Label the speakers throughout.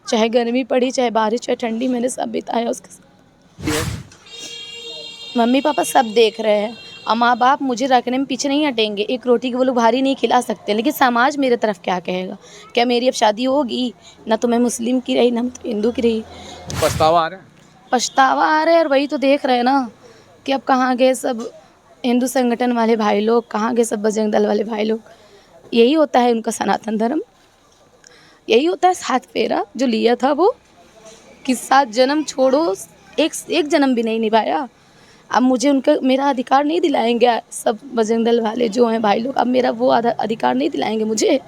Speaker 1: चाहे गर्मी पड़ी, चाहे बारिश, चाहे ठंडी, मैंने सब बिताया उसके साथ। मम्मी पापा सब देख रहे हैं और माँ बाप मुझे रखने में पीछे नहीं हटेंगे। एक रोटी को वो लोग भारी नहीं खिला सकते, लेकिन समाज मेरे तरफ क्या कहेगा? क्या मेरी अब शादी होगी? ना तो मैं मुस्लिम की रही, ना मैं तो हिंदू की रही।
Speaker 2: पछतावा आ रहा है?
Speaker 1: पछतावा आ रहा है, और वही तो देख रहे हैं ना कि अब कहाँ गए सब हिंदू संगठन वाले भाई लोग, कहाँ गए सब बजरंग दल वाले भाई लोग। यही होता है उनका सनातन धर्म, यही होता है 7 फेरा जो लिया था वो, कि 7 जन्म छोड़ो, एक जन्म भी नहीं निभाया। अब मुझे उनका मेरा अधिकार नहीं दिलाएंगे सब बजरंग दल वाले जो हैं भाई लोग, अब मेरा वो अधिकार नहीं दिलाएंगे मुझे।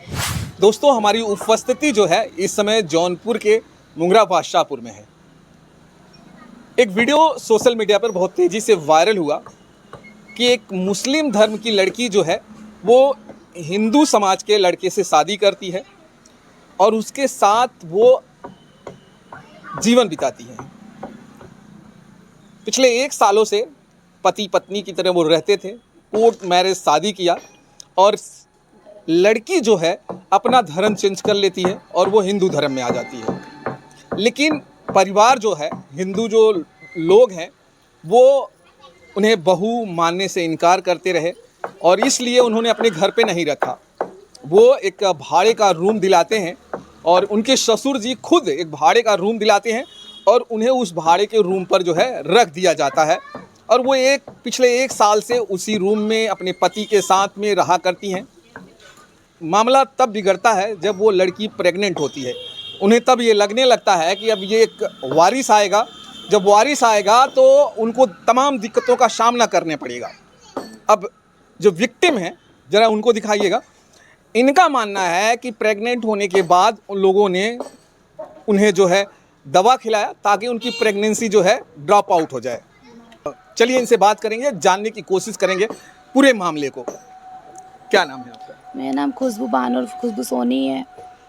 Speaker 2: दोस्तों, हमारी उपस्थिति जो है इस समय जौनपुर के मुंगरा बादशाहपुर में है। एक वीडियो सोशल मीडिया पर बहुत तेज़ी से वायरल हुआ कि एक मुस्लिम धर्म की लड़की जो है वो हिंदू समाज के लड़के से शादी करती है और उसके साथ वो जीवन बिताती है। पिछले 1 सालों से पति पत्नी की तरह वो रहते थे। कोर्ट मैरिज शादी किया और लड़की जो है अपना धर्म चेंज कर लेती है और वो हिंदू धर्म में आ जाती है। लेकिन परिवार जो है, हिंदू जो लोग हैं, वो उन्हें बहू मानने से इनकार करते रहे और इसलिए उन्होंने अपने घर पे नहीं रखा। वो एक भाड़े का रूम दिलाते हैं और उनके ससुर जी खुद एक भाड़े का रूम दिलाते हैं और उन्हें उस भाड़े के रूम पर जो है रख दिया जाता है और वो पिछले 1 साल से उसी रूम में अपने पति के साथ में रहा करती हैं। मामला तब बिगड़ता है जब वो लड़की प्रेग्नेंट होती है। उन्हें तब ये लगने लगता है कि अब ये एक वारिस आएगा, जब वारिस आएगा तो उनको तमाम दिक्कतों का सामना करने पड़ेगा। अब जो विक्टिम है, ज़रा उनको दिखाइएगा। इनका मानना है कि प्रेग्नेंट होने के बाद उन लोगों ने उन्हें जो है दवा खिलाया ताकि उनकी प्रेगनेंसी जो है ड्रॉप आउट हो जाए। चलिए इनसे बात करेंगे, जानने की कोशिश करेंगे पूरे मामले को। क्या नाम है आपका?
Speaker 1: मेरा नाम खुशबू बानो, खुशबू सोनी है।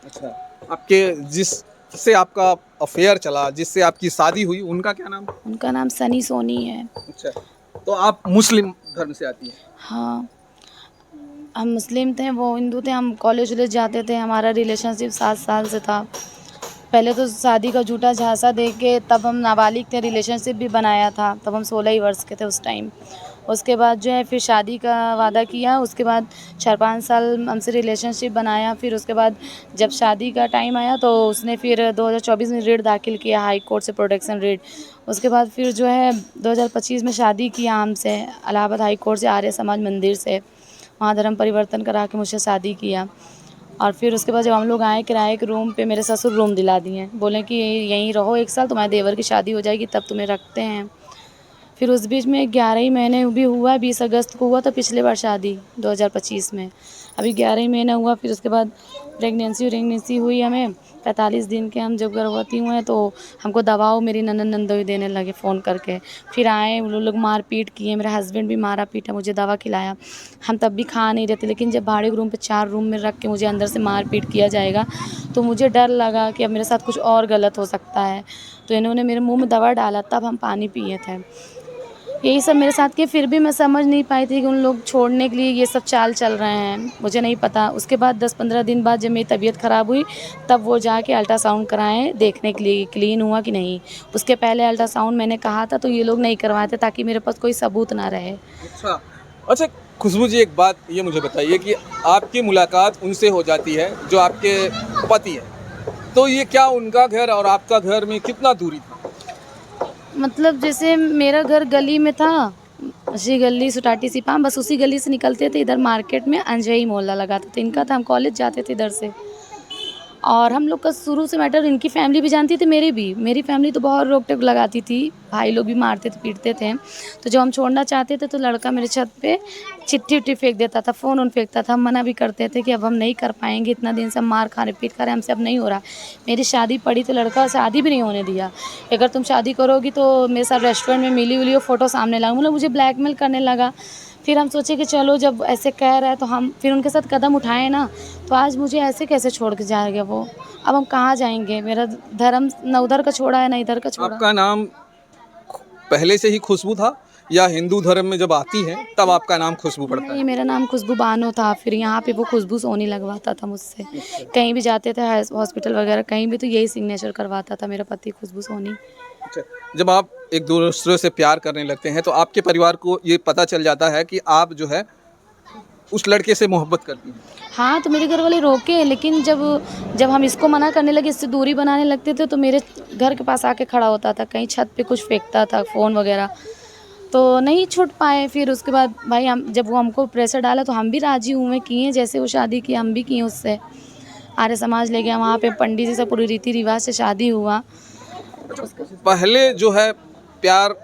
Speaker 2: अच्छा, आपके जिससे आपका अफेयर चला, जिससे आपकी शादी हुई, उनका क्या नाम?
Speaker 1: उनका नाम सनी सोनी है।
Speaker 2: अच्छा, तो आप मुस्लिम धर्म से आती हैं?
Speaker 1: हाँ, हम मुस्लिम थे, वो हिंदू थे। हम कॉलेज वॉलेज जाते थे, हमारा रिलेशनशिप 7 साल से था। पहले तो शादी का झूठा झांसा दे के तब हम नाबालिग थे, रिलेशनशिप भी बनाया था, तब हम 16 ही वर्ष के थे उस टाइम। उसके बाद जो है फिर शादी का वादा किया, उसके बाद 4-5 साल हमसे रिलेशनशिप बनाया। फिर उसके बाद जब शादी का टाइम आया तो उसने फिर 2024 में रिट दाखिल किया हाई कोर्ट से, प्रोटेक्शन रिट। उसके बाद फिर जो है 2025 में शादी किया हमसे इलाहाबाद हाई कोर्ट से, आर्य समाज मंदिर से। वहाँ धर्म परिवर्तन करा के मुझसे शादी किया। और फिर उसके बाद जब हम लोग आए किराए के रूम पे, मेरे ससुर रूम दिला दिए, बोले कि यहीं रहो 1 साल, तुम्हारे देवर की शादी हो जाएगी तब तुम्हें रखते हैं। फिर उस बीच में 11 ही महीने भी हुआ, 20 अगस्त को हुआ था पिछले बार शादी 2025 में। अभी 11 ही महीना हुआ। फिर उसके बाद प्रेगनेंसी हुई हमें 45 दिन के। हम जब गर्भवती हुए तो हमको दवाओं मेरी ननद नंदोई देने लगे फ़ोन करके। फिर आए वो लोग मार पीट किए, मेरा हस्बैंड भी मारा पीटा, मुझे दवा खिलाया। हम तब भी खा नहीं रहे थे, लेकिन जब भाड़े के रूम पे 4 रूम में रख के मुझे अंदर से मार पीट किया जाएगा तो मुझे डर लगा कि अब मेरे साथ कुछ और गलत हो सकता है। तो इन्होंने मेरे मुँह में दवा डाला, तब हम पानी पिए थे। यही सब मेरे साथ किए। फिर भी मैं समझ नहीं पाई थी कि उन लोग छोड़ने के लिए ये सब चाल चल रहे हैं, मुझे नहीं पता। उसके बाद 10-15 दिन बाद जब मेरी तबीयत ख़राब हुई तब वो जाके अल्ट्रासाउंड कराएँ देखने के लिए क्लीन हुआ कि नहीं। उसके पहले अल्ट्रासाउंड मैंने कहा था तो ये लोग नहीं करवाए थे ताकि मेरे पास कोई सबूत ना रहे।
Speaker 2: अच्छा। अच्छा, खुशबू जी, एक बात ये मुझे बताइए कि आपकी मुलाकात उनसे हो जाती है जो आपके पति हैं, तो ये क्या उनका घर और आपका घर में कितना दूरी था?
Speaker 1: मतलब जैसे मेरा घर गली में था, उसी गली सुटाटी सिपाम, बस उसी गली से निकलते थे, इधर मार्केट में अंजई मोहल्ला लगा था इनका था। हम कॉलेज जाते थे इधर से। और हम लोग का शुरू से मैटर, इनकी फैमिली भी जानती थी, मेरी भी। मेरी फैमिली तो बहुत रोक टोक लगाती थी, भाई लोग भी मारते थे पीटते थे। तो जब हम छोड़ना चाहते थे तो लड़का मेरे छत पे चिट्ठी उट्ठी फेंक देता था, फ़ोन फेंकता था। हम मना भी करते थे कि अब हम नहीं कर पाएंगे, इतना दिन से हम मार खा रहे पीट खा रहे, हमसे अब नहीं हो रहा। मेरी शादी पड़ी तो लड़का शादी भी नहीं होने दिया। अगर तुम शादी करोगी तो मेरे साथ रेस्टोरेंट में मिली उली फ़ोटो सामने लगा, मतलब मुझे ब्लैकमेल करने लगा। फिर हम सोचे कि चलो जब ऐसे कह रहा है तो हम फिर उनके साथ कदम उठाए ना, तो आज मुझे ऐसे कैसे छोड़ के जाएगा वो। अब हम कहाँ जाएंगे? मेरा धर्म न उधर का छोड़ा है ना इधर का छोड़ा।
Speaker 2: आपका नाम पहले से ही खुशबू था या हिंदू धर्म में जब आती हैं तब आपका नाम खुशबू पड़ता
Speaker 1: नहीं,
Speaker 2: है?
Speaker 1: मेरा नाम खुशबू बानो था, फिर यहाँ पे वो खुशबू सोनी लगवाता था मुझसे। कहीं भी जाते थे हॉस्पिटल वगैरह कहीं भी, तो यही सिग्नेचर करवाता था मेरा पति, खुशबू सोनी।
Speaker 2: अच्छा, जब आप एक दूसरे से प्यार करने लगते हैं तो आपके परिवार को ये पता चल जाता है कि आप जो है उस लड़के से मोहब्बत करती हैं।
Speaker 1: हाँ, तो मेरे घर वाले रोके, लेकिन जब जब हम इसको मना करने लगे, इससे दूरी बनाने लगते थे, तो मेरे घर के पास आके खड़ा होता था, कहीं छत पे कुछ फेंकता था, फ़ोन वगैरह, तो नहीं छूट पाए। फिर उसके बाद भाई हम जब वो हमको प्रेशर डाला तो हम भी राज़ी हुए, किए, जैसे वो शादी की हम भी किए उससे। आर्य समाज ले गया, वहाँ पे पंडित जी से पूरी रीति रिवाज से शादी हुआ।
Speaker 2: पहले जो है प्यार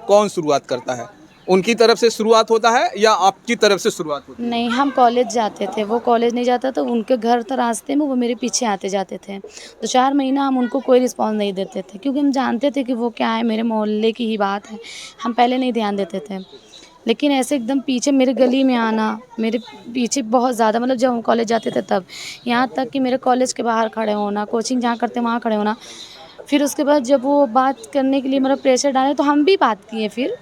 Speaker 2: कौन शुरुआत करता है? उनकी तरफ से शुरुआत होता है या आपकी तरफ से शुरुआत होती है?
Speaker 1: नहीं, हम कॉलेज जाते थे, वो कॉलेज नहीं जाता था, उनके घर था रास्ते में, वो मेरे पीछे आते जाते थे। तो 4 महीना हम उनको कोई रिस्पॉन्स नहीं देते थे, क्योंकि हम जानते थे कि वो क्या है, मेरे मोहल्ले की ही बात है, हम पहले नहीं ध्यान देते थे। लेकिन ऐसे एकदम पीछे मेरे गली में आना, मेरे पीछे बहुत ज़्यादा, मतलब जब हम कॉलेज जाते थे तब, यहाँ तक कि मेरे कॉलेज के बाहर खड़े होना, कोचिंग जहाँ करते वहाँ खड़े होना। फिर उसके बाद जब वो बात करने के लिए मतलब प्रेशर डाले, तो हम भी बात किए फिर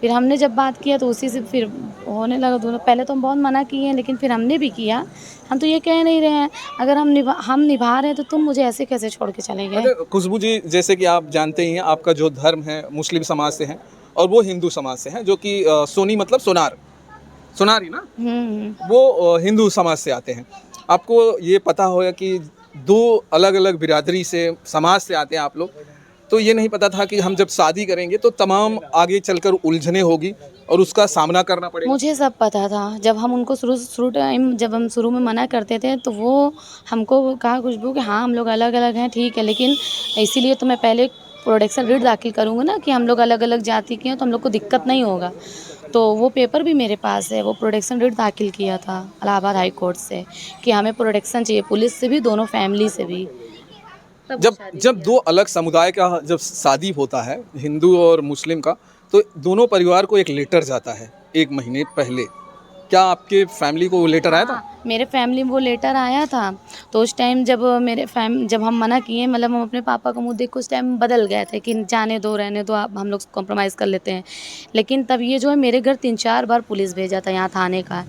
Speaker 1: हमने जब बात किया तो उसी से फिर होने लगा दोनों। पहले तो हम बहुत मना किए हैं, लेकिन फिर हमने भी किया। हम तो ये कह नहीं रहे हैं, अगर हम निभा रहे हैं तो तुम मुझे ऐसे कैसे छोड़ के चले गए?
Speaker 2: अच्छा खुशबू जी, जैसे कि आप जानते ही हैं आपका जो धर्म है मुस्लिम समाज से है और वो हिंदू समाज से है, जो कि सोनी मतलब सोनार, सोनारी ना, वो हिंदू समाज से आते हैं। आपको ये पता होगा कि दो अलग अलग बिरादरी से समाज से आते हैं आप लोग, तो ये नहीं पता था कि हम जब शादी करेंगे तो तमाम आगे चलकर उलझने होगी और उसका सामना करना पड़ेगा।
Speaker 1: मुझे सब पता था। जब हम उनको शुरू टाइम जब हम शुरू में मना करते थे, तो वो हमको कहा खुशबू कि हाँ, हम लोग अलग-अलग हैं, ठीक है, लेकिन इसीलिए तो मैं पहले प्रोटेक्शन रिट दाखिल करूँगा ना कि हम लोग अलग-अलग जाति के हैं, तो हम लोग को दिक्कत नहीं होगा। तो वो पेपर भी मेरे पास है, वो प्रोटेक्शन रिट दाखिल किया था इलाहाबाद हाई कोर्ट से कि हमें प्रोटेक्शन चाहिए, पुलिस से भी, दोनों फैमिली से भी। तब वो
Speaker 2: जब
Speaker 1: शादी
Speaker 2: जब
Speaker 1: किया।
Speaker 2: दो अलग समुदाय का जब शादी होता है, हिंदू और मुस्लिम का, तो दोनों परिवार को एक लेटर जाता है 1 महीने पहले। क्या आपके फैमिली को वो लेटर आया था?
Speaker 1: हाँ, मेरे फैमिली में वो लेटर आया था। तो उस टाइम जब जब हम मना किए, मतलब हम अपने पापा का मुँह देख के उस टाइम बदल गए थे कि जाने दो, रहने दो, आप हम लोग कॉम्प्रोमाइज़ कर लेते हैं। लेकिन तब ये जो है मेरे घर 3-4 बार पुलिस भेजा था यहाँ थाने का।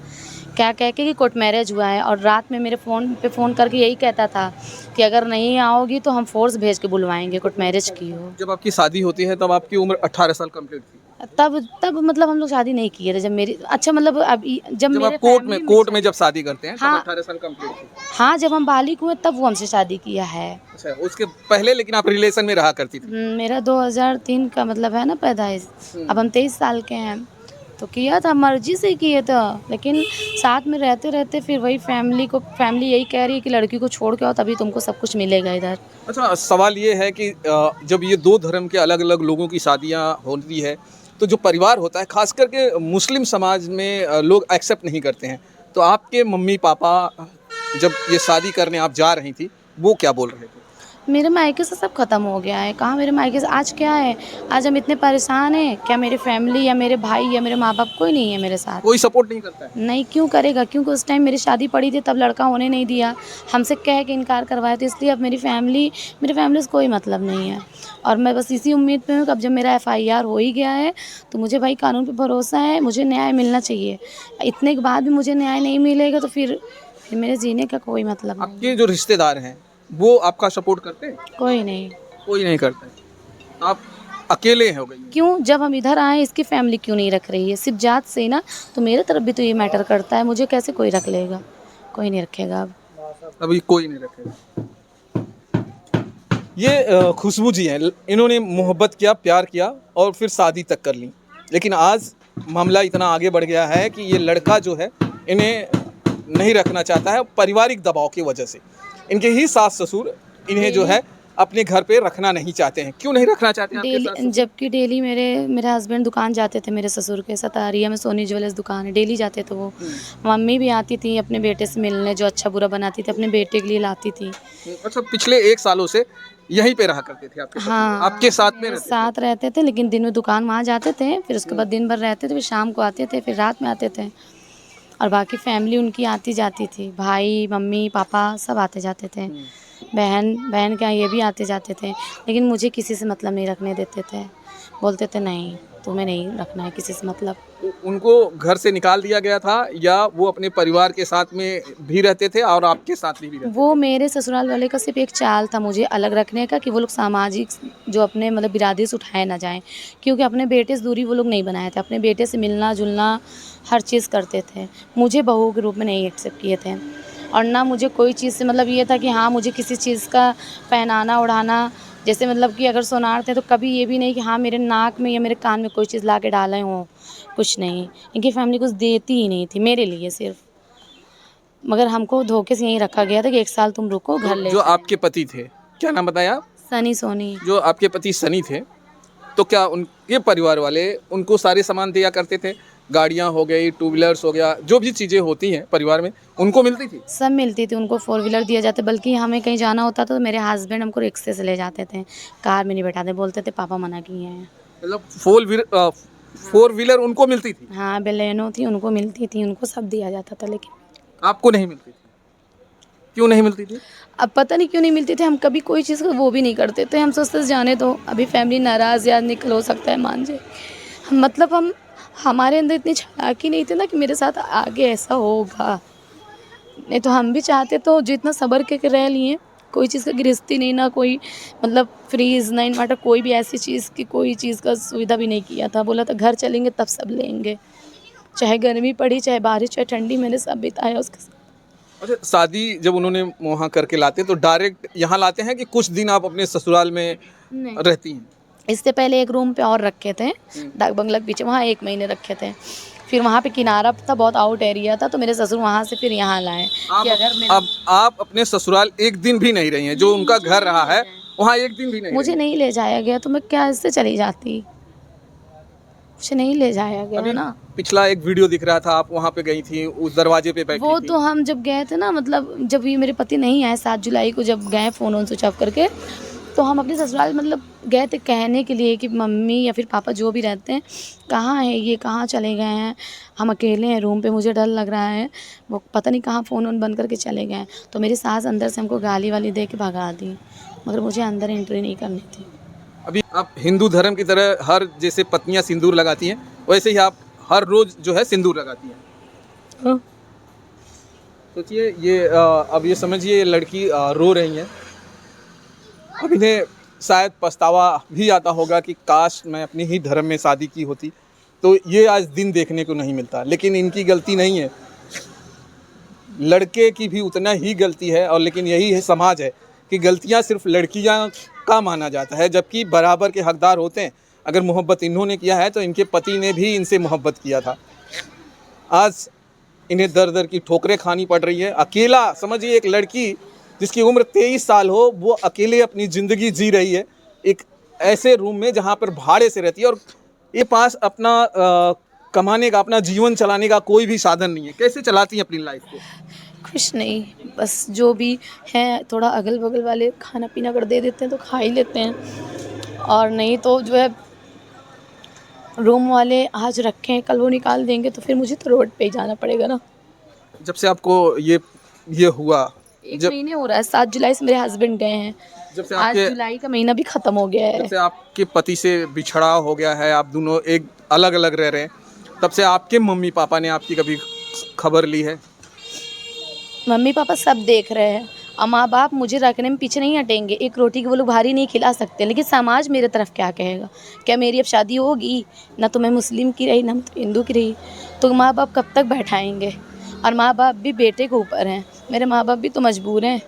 Speaker 1: क्या कह के कि कोर्ट मैरिज हुआ है, और रात में मेरे फ़ोन पे फ़ोन करके यही कहता था कि अगर नहीं आओगी तो हम फ़ोर्स भेज के बुलवाएँगे, कोर्ट मैरिज की हो।
Speaker 2: जब आपकी शादी होती है तब आपकी उम्र 18 साल कंप्लीट थी।
Speaker 1: तब मतलब हम लोग शादी नहीं किए थे, जब मेरी, अच्छा मतलब अभी जब
Speaker 2: जब
Speaker 1: मेरे
Speaker 2: आप
Speaker 1: फैमिली में
Speaker 2: कोर्ट में जब शादी करते हैं तब
Speaker 1: हाँ,
Speaker 2: 18 साल कंप्लीट थी।
Speaker 1: हाँ, जब हम बालिग हुए तब वो हमसे शादी किया है।
Speaker 2: अच्छा, उसके पहले लेकिन आप रिलेशन में रहा करती थी।
Speaker 1: मेरा 2003 का मतलब है ना पैदाइश, अब हम 23 साल के हैं, तो किया था, मर्ज़ी से किए थे। लेकिन साथ में रहते-रहते फिर वही फैमिली यही कह रही है कि लड़की को छोड़ के आओ, तभी तुमको सब कुछ मिलेगा इधर।
Speaker 2: अच्छा, सवाल ये है कि जब ये दो धर्म के अलग-अलग लोगों की शादियाँ होती है, तो जो परिवार होता है, ख़ास करके मुस्लिम समाज में लोग एक्सेप्ट नहीं करते हैं। तो आपके मम्मी-पापा जब ये शादी करने आप जा रही थी, वो क्या बोल रहे थे?
Speaker 1: मेरे मायके से सब ख़त्म हो गया है। कहाँ मेरे मायके से, आज क्या है, आज हम इतने परेशान हैं, क्या मेरी फैमिली या मेरे भाई या मेरे माँ-बाप कोई नहीं है मेरे साथ।
Speaker 2: कोई सपोर्ट नहीं करता है?
Speaker 1: नहीं, क्यों करेगा? क्योंकि उस टाइम मेरी शादी पड़ी थी, तब लड़का होने नहीं दिया, हमसे कह के इनकार करवाया, तो इसलिए अब मेरी फैमिली से कोई मतलब नहीं है। और मैं बस इसी उम्मीद पे हूँ कि अब जब मेरा एफआईआर हो ही गया है, तो मुझे भाई कानून पे भरोसा है, मुझे न्याय मिलना चाहिए। इतने के बाद भी मुझे न्याय नहीं मिलेगा तो फिर मेरे जीने का कोई मतलब नहीं
Speaker 2: आपके
Speaker 1: है।
Speaker 2: जो रिश्तेदार हैं, वो आपका सपोर्ट करते हैं?
Speaker 1: कोई नहीं।
Speaker 2: कोई नहीं करता है। आप अकेले हो गई।
Speaker 1: क्यों? जब हम इधर आए, इसकी फैमिली क्यों नहीं रख रही है? सिर्फ़ जात से ही ना, तो मेरे तरफ भी तो ये मैटर करता है, मुझे कैसे कोई रख लेगा? कोई नहीं रखेगा अब।
Speaker 2: अभी कोई नहीं रखेगा। ये खुशबू जी हैं, इन्होंने मोहब्बत किया, प्यार किया और फिर शादी तक कर ली। लेकिन आज मामला इतना आगे बढ़ गया है कि ये लड़का जो है इन्हें नहीं रखना चाहता है पारिवारिक दबाव की वजह से। इनके ही सास ससुर इन्हें जो है अपने घर पे रखना नहीं चाहते हैं। क्यों नहीं रखना चाहते हैं आपके सास
Speaker 1: डेली,
Speaker 2: ससुर?
Speaker 1: जबकि डेली मेरे हस्बैंड दुकान जाते थे, मेरे ससुर के सतारिया में सोनी ज्वेलर्स दुकान है, डेली जाते थे वो। मम्मी भी आती थी अपने बेटे से मिलने, जो अच्छा बुरा बनाती थी अपने बेटे के लिए लाती थी।
Speaker 2: अच्छा, पिछले 1 सालों से यहीं पे रहा करते थे आपके पति?
Speaker 1: हाँ,
Speaker 2: आपके साथ में
Speaker 1: मेरे
Speaker 2: रहते थे?
Speaker 1: साथ रहते थे, लेकिन दिन में दुकान वहाँ जाते थे, फिर उसके बाद दिन भर रहते थे, फिर शाम को आते थे, फिर रात में आते थे। और बाकी फैमिली उनकी आती जाती थी, भाई, मम्मी, पापा सब आते जाते थे। बहन क्या, ये भी आते जाते थे, लेकिन मुझे किसी से मतलब नहीं रखने देते थे। बोलते थे नहीं, तुम्हें नहीं रखना है किसी से मतलब।
Speaker 2: उनको घर से निकाल दिया गया था या वो अपने परिवार के साथ में भी रहते थे और आपके साथ भी रहते
Speaker 1: वो मेरे ससुराल वाले का सिर्फ एक चाल था मुझे अलग रखने का, कि वो लोग सामाजिक जो अपने मतलब बिरादरी से उठाए ना जाएं, क्योंकि अपने बेटे से दूरी वो लोग नहीं बनाए थे, अपने बेटे से मिलना जुलना हर चीज़ करते थे। मुझे बहू के रूप में नहीं एक्सेप्ट किए थे, और ना मुझे कोई चीज़ से मतलब ये था कि हाँ मुझे किसी चीज़ का पहनाना ओढ़ाना, जैसे मतलब कि अगर सोनार थे तो कभी ये भी नहीं कि हाँ मेरे नाक में या मेरे कान में कोई चीज़ ला के डाले हों, कुछ नहीं। इनकी फैमिली कुछ देती ही नहीं थी मेरे लिए सिर्फ, मगर हमको धोखे से यहीं रखा गया था कि 1 साल तुम रुको, घर
Speaker 2: थे।
Speaker 1: ले
Speaker 2: जो
Speaker 1: जाएं।
Speaker 2: आपके पति थे, क्या नाम बताया आप?
Speaker 1: सनी सोनी।
Speaker 2: जो आपके पति सनी थे, तो क्या उनके परिवार वाले उनको सारे सामान दिया करते थे? गाड़ियाँ हो गई, टू व्हीलर्स हो गया, जो भी चीज़ें होती हैं परिवार में, उनको मिलती थी?
Speaker 1: सब मिलती थी उनको, 4 व्हीलर दिया जाता, बल्कि हमें कहीं जाना होता था तो मेरे हस्बैंड हमको रिक्शे से ले जाते थे, कार में नहीं बैठाते, बोलते थे पापा मना किए हैं।
Speaker 2: मतलब फोर व्हीलर उनको मिलती थी,
Speaker 1: हाँ बेलेनो थी उनको मिलती थी, उनको सब दिया जाता था, लेकिन
Speaker 2: आपको नहीं मिलती थी? क्यों नहीं मिलती थी?
Speaker 1: अब पता नहीं क्यों नहीं मिलती थी। हम कभी कोई चीज़ का वो भी नहीं करते थे, हम सोचते थे जाने दो, अभी फैमिली नाराज़ या निकल हो सकता है मान जाए, मतलब हम हमारे अंदर इतनी चालाकी नहीं थी ना कि मेरे साथ आगे ऐसा होगा। नहीं तो हम भी चाहते तो जितना सब्र के रह लिए, कोई चीज़ का गृहस्थी नहीं, ना कोई मतलब फ्रीज़ ना इन्वर्टर, कोई भी ऐसी चीज़ की कोई चीज़ का सुविधा भी नहीं किया था। बोला था घर चलेंगे तब सब लेंगे, चाहे गर्मी पड़ी चाहे बारिश चाहे ठंडी, मैंने सब बिताया उसके साथ।
Speaker 2: अच्छा, शादी जब उन्होंने वहाँ करके लाते तो डायरेक्ट यहाँ लाते हैं कि कुछ दिन आप अपने ससुराल में
Speaker 1: नहीं,
Speaker 2: रहती हैं?
Speaker 1: इससे पहले एक रूम पे और रखे थे, डाक बंगला के पीछे, वहाँ 1 महीने रखे थे। फिर वहाँ पे किनारा था, बहुत आउट एरिया था, तो मेरे ससुर वहाँ से फिर यहाँ लाए कि अगर मेरा
Speaker 2: अब आप अपने ससुराल एक दिन भी नहीं रही हैं, जो उनका घर रहा है वहाँ एक दिन भी नहीं
Speaker 1: मुझे
Speaker 2: रही हैं।
Speaker 1: नहीं ले जाया गया तो मैं कैसे चली जाती, मुझे नहीं ले जाया गया
Speaker 2: अभी
Speaker 1: ना।
Speaker 2: पिछला एक वीडियो दिख रहा था, आप वहाँ पे गई थी, उस दरवाजे पे बैठी
Speaker 1: वो
Speaker 2: थी।
Speaker 1: तो हम जब गए थे ना, मतलब जब ये मेरे पति नहीं आए 7 जुलाई को, जब गए फ़ोन ऑन स्विच ऑफ करके, तो हम अपने ससुराल मतलब गए थे कहने के लिए कि मम्मी या फिर पापा जो भी रहते हैं, कहाँ है ये, कहाँ चले गए हैं, हम अकेले हैं रूम पे, मुझे डर लग रहा है। वो पता नहीं कहाँ फ़ोन ऑन बंद करके चले गए। तो मेरी सास अंदर से हमको गाली वाली दे के भगा दी, मगर मुझे अंदर एंट्री नहीं करनी थी।
Speaker 2: अभी आप हिंदू धर्म की तरह हर जैसे पत्नियां सिंदूर लगाती हैं, वैसे ही आप हर रोज जो है सिंदूर लगाती हैं।
Speaker 1: हाँ।
Speaker 2: सोचिए ये अब ये समझिए, ये लड़की रो रही है। अब इन्हें शायद पछतावा भी आता होगा कि काश मैं अपने ही धर्म में शादी की होती, तो ये आज दिन देखने को नहीं मिलता। लेकिन इनकी गलती नहीं है, लड़के की भी उतना ही गलती है। और लेकिन यही है समाज है कि गलतियां सिर्फ लड़कियां का माना जाता है, जबकि बराबर के हकदार होते हैं। अगर मोहब्बत इन्होंने किया है तो इनके पति ने भी इनसे मोहब्बत किया था। आज इन्हें दर दर की ठोकरें खानी पड़ रही है। अकेला समझिए, एक लड़की जिसकी उम्र 23 साल हो, वो अकेले अपनी ज़िंदगी जी रही है एक ऐसे रूम में जहाँ पर भाड़े से रहती है, और ये पास अपना कमाने का, अपना जीवन चलाने का कोई भी साधन नहीं है। कैसे चलाती हैं अपनी लाइफ को?
Speaker 1: कुछ नहीं, बस जो भी है थोड़ा अगल बगल वाले खाना पीना अगर दे देते हैं तो खा ही लेते हैं, और नहीं तो जो है रूम वाले आज रखे हैं कल वो निकाल देंगे, तो फिर मुझे तो रोड पे ही जाना पड़ेगा ना।
Speaker 2: जब से आपको ये हुआ,
Speaker 1: 1
Speaker 2: जब
Speaker 1: महीने हो रहा है, 7 जुलाई से मेरे हस्बैंड गए हैं,
Speaker 2: जब से
Speaker 1: आज
Speaker 2: आपके
Speaker 1: जुलाई का महीना भी ख़त्म हो गया
Speaker 2: जब
Speaker 1: है।
Speaker 2: से आपके पति से बिछड़ाव हो गया है, आप दोनों एक अलग अलग रह रहे हैं, तब से आपके मम्मी पापा ने आपकी कभी खबर ली है?
Speaker 1: मम्मी पापा सब देख रहे हैं, और माँ बाप मुझे रखने में पीछे नहीं हटेंगे। एक रोटी की वो लोग भारी नहीं खिला सकते, लेकिन समाज मेरे तरफ क्या कहेगा? क्या मेरी अब शादी होगी, ना तो मैं मुस्लिम की रही ना तो हिंदू की रही, तो माँ बाप कब तक बैठाएंगे? और माँ बाप भी बेटे के ऊपर हैं, मेरे माँ बाप भी तो मजबूर हैं।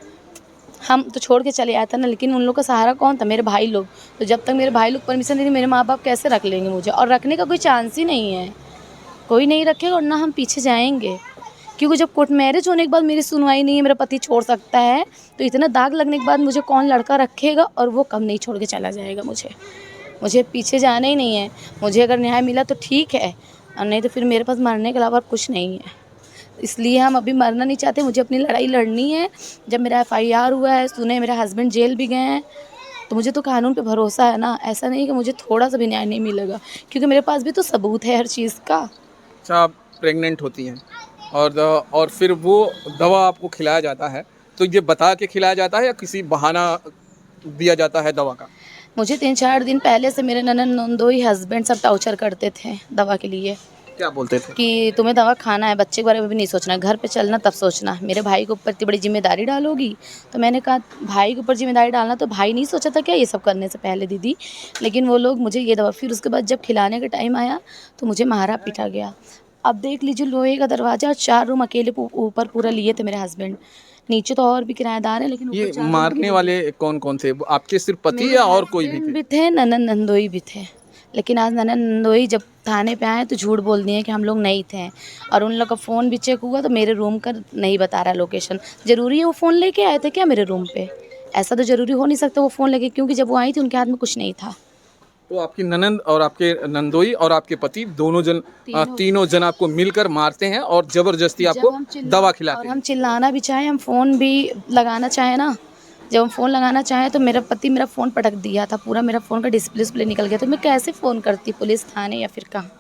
Speaker 1: हम तो छोड़ के चले आए थे ना, लेकिन उन लोग का सहारा कौन था? मेरे भाई लोग। तो जब तक मेरे भाई लोग परमिशन नहीं देंगे, मेरे माँ बाप कैसे रख लेंगे मुझे? और रखने का कोई चांस ही नहीं है, कोई नहीं रखेगा, और ना हम पीछे जाएंगे। क्योंकि जब कोर्ट मैरिज होने के बाद मेरी सुनवाई नहीं है, मेरा पति छोड़ सकता है, तो इतना दाग लगने के बाद मुझे कौन लड़का रखेगा? और वो कब नहीं छोड़ के चला जाएगा मुझे पीछे जाना ही नहीं है। मुझे अगर न्याय मिला तो ठीक है, और नहीं तो फिर मेरे पास मरने के अलावा कुछ नहीं है। इसलिए हम अभी मरना नहीं चाहते, मुझे अपनी लड़ाई लड़नी है। जब मेरा FIR हुआ है, सुने मेरे हस्बैंड जेल भी गए हैं, तो मुझे तो कानून पे भरोसा है ना। ऐसा नहीं कि मुझे थोड़ा सा भी न्याय नहीं मिलेगा, क्योंकि मेरे पास भी तो सबूत है हर चीज़ का।
Speaker 2: अच्छा, आप प्रेग्नेंट होती हैं और फिर वो दवा आपको खिलाया जाता है, तो ये बता के खिलाया जाता है या किसी बहाना दिया जाता है दवा का?
Speaker 1: मुझे 3-4 दिन पहले से मेरे ननद नंदोई हस्बैंड सब टॉर्चर करते थे दवा के लिए
Speaker 2: क्या बोलते थे?
Speaker 1: कि तुम्हें दवा खाना है, बच्चे के बारे में भी नहीं सोचना, घर पे चलना तब सोचना, मेरे भाई के ऊपर इतनी बड़ी जिम्मेदारी डालोगी। तो मैंने कहा भाई के ऊपर जिम्मेदारी डालना तो भाई नहीं सोचा था क्या ये सब करने से पहले दीदी, लेकिन वो लोग मुझे ये दवा, फिर उसके बाद जब खिलाने का टाइम आया तो मुझे मारा पीटा गया। अब देख लीजिए लोहे का दरवाज़ा, 4 रूम अकेले ऊपर पूरा लिए थे मेरे हस्बैंड, नीचे तो और भी किराएदार हैं लेकिन ऊपर
Speaker 2: ये
Speaker 1: 4 रूम
Speaker 2: मारने
Speaker 1: अकेले
Speaker 2: वाले कौन कौन थे? वो आपके सिर्फ पति
Speaker 1: मेरे
Speaker 2: या और कोई भी
Speaker 1: हस्बैंड
Speaker 2: थे?
Speaker 1: भी थे, ननद नंदोई भी थे। लेकिन आज ननद नंदोई जब थाने पे आए तो झूठ बोल दिए कि हम लोग नहीं थे, और उन लोग का फ़ोन भी चेक हुआ तो मेरे रूम का नहीं बता रहा लोकेशन। ज़रूरी है वो फ़ोन लेके आए थे क्या मेरे रूम पे? ऐसा तो ज़रूरी हो नहीं सकता वो फ़ोन लेके, क्योंकि जब वो आई थी उनके हाथ में कुछ नहीं था।
Speaker 2: तो आपकी ननंद और आपके नंदोई और आपके पति दोनों जन तीनों जन आपको मिलकर मारते हैं और जबरदस्ती
Speaker 1: जब
Speaker 2: आपको
Speaker 1: हम
Speaker 2: दवा
Speaker 1: और
Speaker 2: खिलाते
Speaker 1: हम
Speaker 2: हैं।
Speaker 1: चिल्लाना भी चाहें, हम फ़ोन भी लगाना चाहें ना, जब हम फ़ोन लगाना चाहें तो मेरा पति मेरा फ़ोन पटक दिया था, पूरा मेरा फ़ोन का डिस्प्ले निकल गया, तो मैं कैसे फ़ोन करती पुलिस, थाने या फिर कहाँ?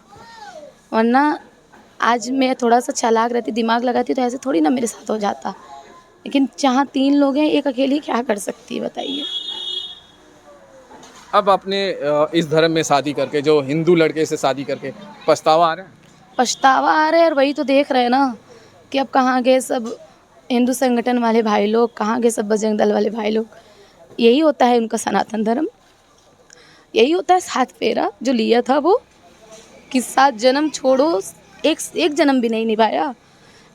Speaker 1: वरना आज मैं थोड़ा-सा चालाक रहती, दिमाग लगाती तो ऐसे थोड़ी ना मेरे साथ हो जाता। लेकिन जहाँ 3 लोग हैं, एक अकेली क्या कर सकती है बताइए?
Speaker 2: अब आपने इस धर्म में शादी करके, जो हिंदू लड़के से शादी करके, पछतावा आ रहा है?
Speaker 1: पछतावा आ रहा है, और वही तो देख रहे हैं ना कि अब कहाँ गए सब हिंदू संगठन वाले भाई लोग, कहाँ गए सब बजरंग दल वाले भाई लोग। यही होता है उनका सनातन धर्म, यही होता है 7 फेरा जो लिया था वो, कि 7 जन्म छोड़ो, एक जन्म भी नहीं निभाया।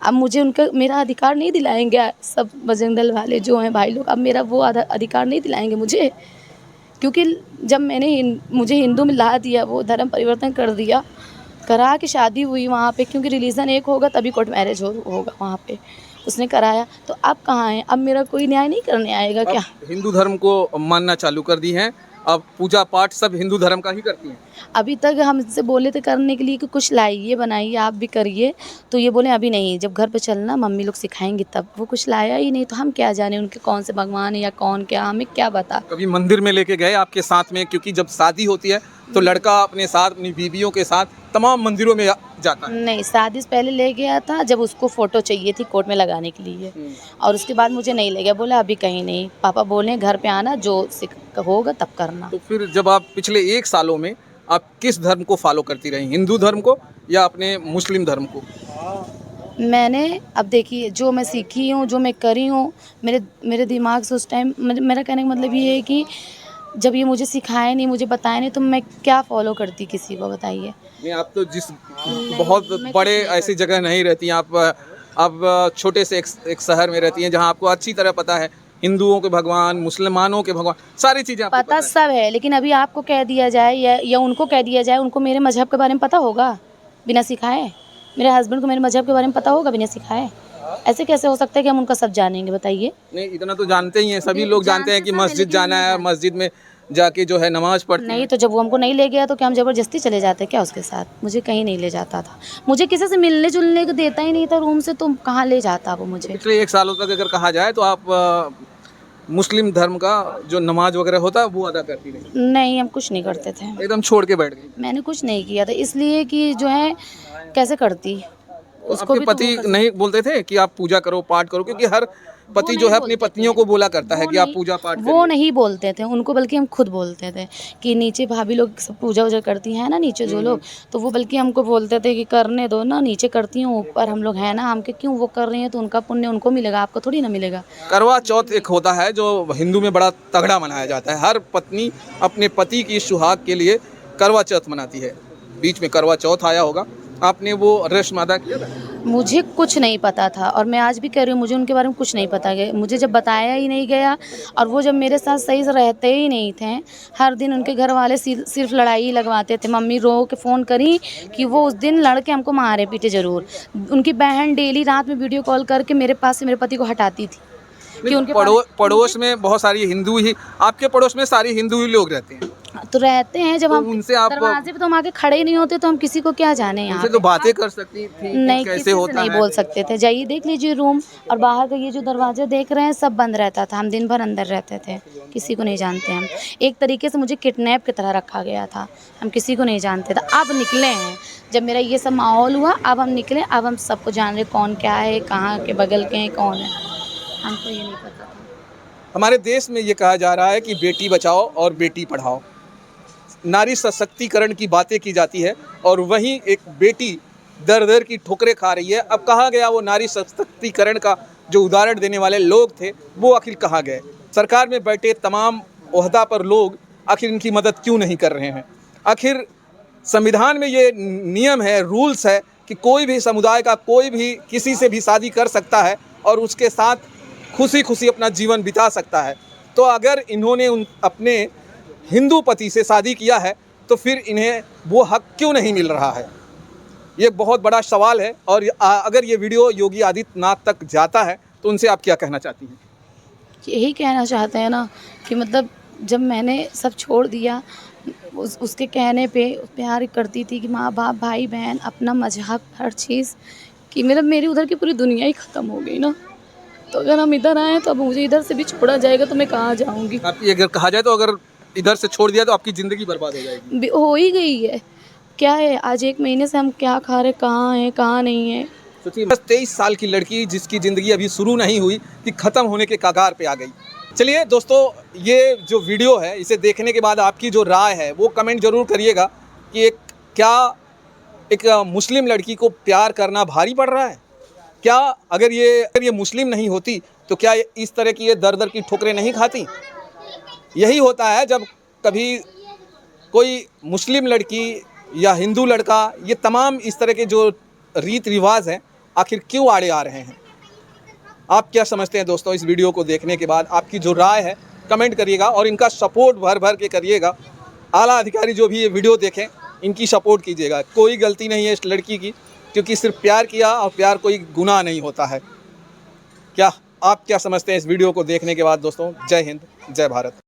Speaker 1: अब मुझे उनका मेरा अधिकार नहीं दिलाएँगे सब बजरंग दल वाले जो हैं भाई लोग, अब मेरा वो अधिकार नहीं दिलाएँगे मुझे। क्योंकि जब मुझे हिंदू में ला दिया, वो धर्म परिवर्तन कर दिया, करा के शादी हुई वहाँ पे, क्योंकि रिलीजन एक होगा तभी कोर्ट मैरिज होगा वहाँ पे, उसने कराया। तो अब कहाँ है? अब मेरा कोई न्याय नहीं करने आएगा
Speaker 2: अब
Speaker 1: क्या?
Speaker 2: हिंदू धर्म को मानना चालू कर दी हैं, अब पूजा पाठ सब हिंदू धर्म का ही करती हैं।
Speaker 1: अभी तक हम इससे बोले थे करने के लिए कि कुछ लाइए बनाइए आप भी करिए, तो ये बोले अभी नहीं, जब घर पे चलना मम्मी लोग सिखाएंगी तब। वो कुछ लाया ही नहीं, तो हम क्या जाने उनके कौन से भगवान है या कौन क्या, हमें क्या बता।
Speaker 2: कभी मंदिर में लेके गए आपके साथ में? क्योंकि जब शादी होती है तो लड़का अपने साथ, अपनी बीवियों के साथ तमाम मंदिरों में जाता है।
Speaker 1: नहीं, शादी से पहले ले गया था जब उसको फ़ोटो चाहिए थी कोर्ट में लगाने के लिए, और उसके बाद मुझे नहीं ले गया, बोला अभी कहीं नहीं, पापा बोले घर पे आना, जो होगा तब करना।
Speaker 2: तो फिर जब आप पिछले 1 सालों में आप किस धर्म को फॉलो करती रही? हिंदू धर्म को या अपने मुस्लिम धर्म को?
Speaker 1: मैंने अब देखिए जो मैं सीखी हूँ, जो मैं करी हूँ, मेरे मेरे दिमाग से उस टाइम मेरा कहने का मतलब ये है कि जब ये मुझे सिखाया नहीं, मुझे बताया नहीं, तो मैं क्या फ़ॉलो करती किसी को बताइए?
Speaker 2: नहीं, आप तो जिस
Speaker 1: नहीं,
Speaker 2: बहुत
Speaker 1: मैं कुछ
Speaker 2: बड़े
Speaker 1: नहीं
Speaker 2: ऐसी
Speaker 1: करती।
Speaker 2: जगह नहीं रहती हैं आप छोटे से एक शहर में रहती हैं जहाँ आपको अच्छी तरह पता है हिंदुओं के भगवान, मुसलमानों के भगवान, सारी चीज़ें आपको
Speaker 1: पता
Speaker 2: पता है।
Speaker 1: सब है, लेकिन अभी आपको कह दिया जाए या उनको कह दिया जाए, उनको मेरे मज़हब के बारे में पता होगा बिना सिखाए? मेरे हस्बैंड को मेरे मज़हब के बारे में पता होगा बिना सिखाए? ऐसे कैसे हो सकता है कि हम उनका सब जानेंगे बताइए?
Speaker 2: नहीं, इतना तो जानते ही हैं, सभी लोग जानते हैं कि
Speaker 1: सब है,
Speaker 2: मस्जिद
Speaker 1: लेकिन
Speaker 2: जाना
Speaker 1: नहीं
Speaker 2: है,
Speaker 1: जानते।
Speaker 2: मस्जिद में जाके जो है नमाज़ पढ़ते
Speaker 1: नहीं,
Speaker 2: हैं।
Speaker 1: तो जब वो हमको नहीं ले गया तो क्या हम ज़बरदस्ती चले जाते क्या उसके साथ? मुझे कहीं नहीं ले जाता था। मुझे किसी से मिलने-जुलने को देता ही नहीं था रूम से, तो कहाँ ले जाता वो मुझे?
Speaker 2: पिछले 1 सालों तक अगर कहा जाए तो आप मुस्लिम धर्म का जो नमाज़ वगैरह होता है वो अदा करती रहीं।
Speaker 1: नहीं, हम कुछ नहीं करते थे।
Speaker 2: एकदम छोड़ के बैठ गई।
Speaker 1: मैंने कुछ नहीं किया था, इसलिए कि जो है कैसे करती?
Speaker 2: तो
Speaker 1: उसको
Speaker 2: आपके
Speaker 1: भी तो वो
Speaker 2: पति
Speaker 1: कर
Speaker 2: नहीं बोलते थे कि आप पूजा करो, पाठ करो? क्योंकि हर पति जो है अपनी पत्नियों को बोला करता है कि आप पूजा पाठ
Speaker 1: वो
Speaker 2: करिए।
Speaker 1: नहीं बोलते थे उनको, बल्कि हम खुद बोलते थे कि नीचे भाभी लोग सब पूजा-वूजा करती हैं ना नीचे जो लोग, तो वो बल्कि हमको बोलते थे कि करने दो ना, नीचे करती हैं, ऊपर हम लोग हैं ना, हमके क्यों वो कर रही हैं, तो उनका पुण्य उनको मिलेगा, आपको थोड़ी ना मिलेगा।
Speaker 2: करवा चौथ एक होता है जो हिंदू में बड़ा तगड़ा मनाया जाता है। हर पत्नी अपने पति की सुहाग के लिए करवा चौथ मनाती है। बीच में करवा चौथ आया होगा, आपने वो रस्म अदा किया था?
Speaker 1: मुझे कुछ नहीं पता था, और मैं आज भी कह रही हूँ मुझे उनके बारे में कुछ नहीं पता गया, मुझे जब बताया ही नहीं गया, और वो जब मेरे साथ सही से रहते ही नहीं थे, हर दिन उनके घर वाले सिर्फ लड़ाई लगवाते थे। मम्मी रो के फ़ोन करी कि वो उस दिन लड़ के हमको मारे पीटे ज़रूर। उनकी बहन डेली रात में वीडियो कॉल करके मेरे पास से मेरे पति को हटाती थी कि उनके
Speaker 2: पड़ोस में बहुत सारी हिंदू ही, आपके पड़ोस में सारी हिंदू ही लोग रहते हैं,
Speaker 1: तो रहते हैं, जब
Speaker 2: तो
Speaker 1: हम
Speaker 2: उनसे आप
Speaker 1: दरवाजे पे तो हम आके खड़े ही नहीं होते, तो हम किसी को क्या जाने यहाँ
Speaker 2: उनसे
Speaker 1: पे?
Speaker 2: तो बातें कर सकती थी कि
Speaker 1: नहीं,
Speaker 2: कैसे
Speaker 1: किसी से
Speaker 2: होता
Speaker 1: नहीं
Speaker 2: है।
Speaker 1: बोल सकते थे। जाइए देख लीजिए रूम, और बाहर का ये जो दरवाज़ा देख रहे हैं सब बंद रहता था, हम दिन भर अंदर रहते थे, किसी को नहीं जानते हम। एक तरीके से मुझे किडनैप की तरह रखा गया था, हम किसी को नहीं जानते थे। अब निकले हैं, जब मेरा ये सब माहौल हुआ, अब हम निकले, अब हम सबको जान रहे कौन क्या है, कहाँ के बगल के हैं, कौन है, हमको ये नहीं पता था।
Speaker 2: हमारे देश में ये कहा जा रहा है कि बेटी बचाओ और बेटी पढ़ाओ, नारी सशक्तिकरण की बातें की जाती है और वहीं एक बेटी दर दर की ठोकरें खा रही है। अब कहाँ गया वो नारी सशक्तिकरण का जो उदाहरण देने वाले लोग थे, वो आखिर कहाँ गए? सरकार में बैठे तमाम ओहदा पर लोग आखिर इनकी मदद क्यों नहीं कर रहे हैं? आखिर संविधान में ये नियम है, रूल्स है कि कोई भी समुदाय का कोई भी किसी से भी शादी कर सकता है और उसके साथ खुशी खुशी अपना जीवन बिता सकता है। तो अगर इन्होंने अपने हिंदू पति से शादी किया है तो फिर इन्हें वो हक क्यों नहीं मिल रहा है? ये बहुत बड़ा सवाल है। और अगर ये वीडियो योगी आदित्यनाथ तक जाता है तो उनसे आप क्या कहना चाहती हैं?
Speaker 1: यही कहना चाहते हैं ना कि मतलब जब मैंने सब छोड़ दिया, उसके कहने पे प्यार करती थी कि माँ बाप भाई बहन अपना मज़हब हर चीज़, कि मतलब मेरी उधर की पूरी दुनिया ही ख़त्म हो गई ना। तो अगर हम इधर आए तो अब मुझे इधर से भी छोड़ा जाएगा तो मैं कहाँ जाऊँगी?
Speaker 2: आप ये अगर कहा जाए तो अगर इधर से छोड़ दिया तो आपकी ज़िंदगी बर्बाद हो जाएगी।
Speaker 1: हो ही गई है। क्या है, आज 1 महीने से हम क्या खा रहे, कहाँ हैं कहाँ नहीं है।
Speaker 2: सोचिए, बस 23 साल की लड़की जिसकी ज़िंदगी अभी शुरू नहीं हुई कि ख़त्म होने के कगार पे आ गई। चलिए दोस्तों, ये जो वीडियो है इसे देखने के बाद आपकी जो राय है वो कमेंट ज़रूर करिएगा कि एक मुस्लिम लड़की को प्यार करना भारी पड़ रहा है क्या? अगर ये मुस्लिम नहीं होती तो क्या इस तरह की ये दर दर की ठोकरें नहीं खाती? यही होता है जब कभी कोई मुस्लिम लड़की या हिंदू लड़का, ये तमाम इस तरह के जो रीत रिवाज हैं आखिर क्यों आड़े आ रहे हैं? आप क्या समझते हैं दोस्तों? इस वीडियो को देखने के बाद आपकी जो राय है कमेंट करिएगा और इनका सपोर्ट भर भर के करिएगा। आला अधिकारी जो भी ये वीडियो देखें, इनकी सपोर्ट कीजिएगा। कोई गलती नहीं है इस लड़की की, क्योंकि सिर्फ प्यार किया और प्यार कोई गुनाह नहीं होता है। क्या आप क्या समझते हैं इस वीडियो को देखने के बाद दोस्तों? जय हिंद, जय भारत।